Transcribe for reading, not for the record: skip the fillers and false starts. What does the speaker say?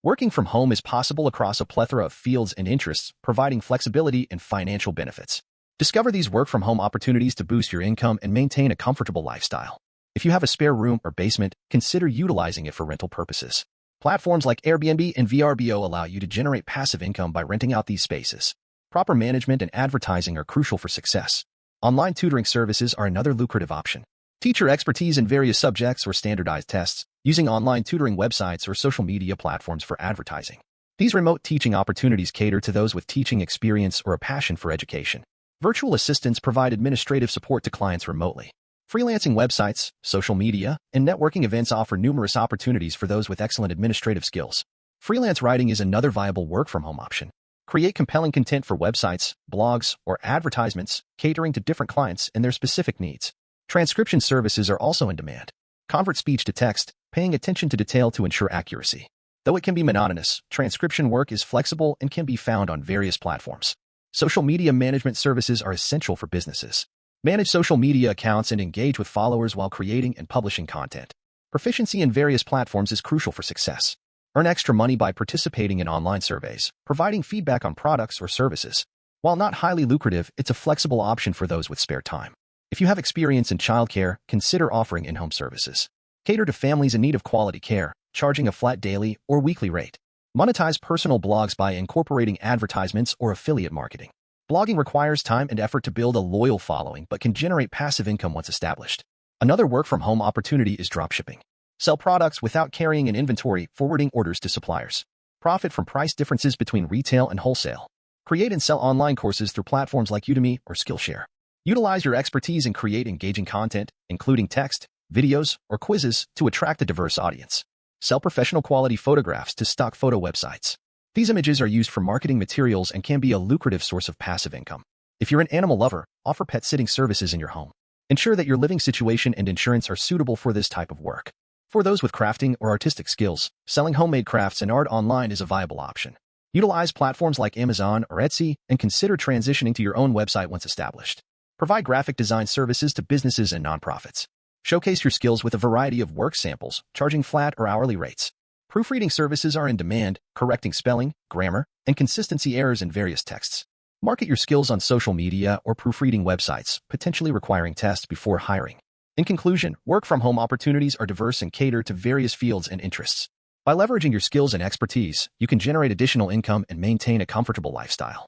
Working from home is possible across a plethora of fields and interests, providing flexibility and financial benefits. Discover these work-from-home opportunities to boost your income and maintain a comfortable lifestyle. If you have a spare room or basement, consider utilizing it for rental purposes. Platforms like Airbnb and VRBO allow you to generate passive income by renting out these spaces. Proper management and advertising are crucial for success. Online tutoring services are another lucrative option. Teach your expertise in various subjects or standardized tests using online tutoring websites or social media platforms for advertising. These remote teaching opportunities cater to those with teaching experience or a passion for education. Virtual assistants provide administrative support to clients remotely. Freelancing websites, social media, and networking events offer numerous opportunities for those with excellent administrative skills. Freelance writing is another viable work-from-home option. Create compelling content for websites, blogs, or advertisements, catering to different clients and their specific needs. Transcription services are also in demand. Convert speech to text, paying attention to detail to ensure accuracy. Though it can be monotonous, transcription work is flexible and can be found on various platforms. Social media management services are essential for businesses. Manage social media accounts and engage with followers while creating and publishing content. Proficiency in various platforms is crucial for success. Earn extra money by participating in online surveys, providing feedback on products or services. While not highly lucrative, it's a flexible option for those with spare time. If you have experience in childcare, consider offering in-home services. Cater to families in need of quality care, charging a flat daily or weekly rate. Monetize personal blogs by incorporating advertisements or affiliate marketing. Blogging requires time and effort to build a loyal following but can generate passive income once established. Another work-from-home opportunity is dropshipping. Sell products without carrying an inventory, forwarding orders to suppliers. Profit from price differences between retail and wholesale. Create and sell online courses through platforms like Udemy or Skillshare. Utilize your expertise and create engaging content, including text, videos, or quizzes, to attract a diverse audience. Sell professional quality photographs to stock photo websites. These images are used for marketing materials and can be a lucrative source of passive income. If you're an animal lover, offer pet sitting services in your home. Ensure that your living situation and insurance are suitable for this type of work. For those with crafting or artistic skills, selling homemade crafts and art online is a viable option. Utilize platforms like Amazon or Etsy and consider transitioning to your own website once established. Provide graphic design services to businesses and nonprofits. Showcase your skills with a variety of work samples, charging flat or hourly rates. Proofreading services are in demand, correcting spelling, grammar, and consistency errors in various texts. Market your skills on social media or proofreading websites, potentially requiring tests before hiring. In conclusion, work-from-home opportunities are diverse and cater to various fields and interests. By leveraging your skills and expertise, you can generate additional income and maintain a comfortable lifestyle.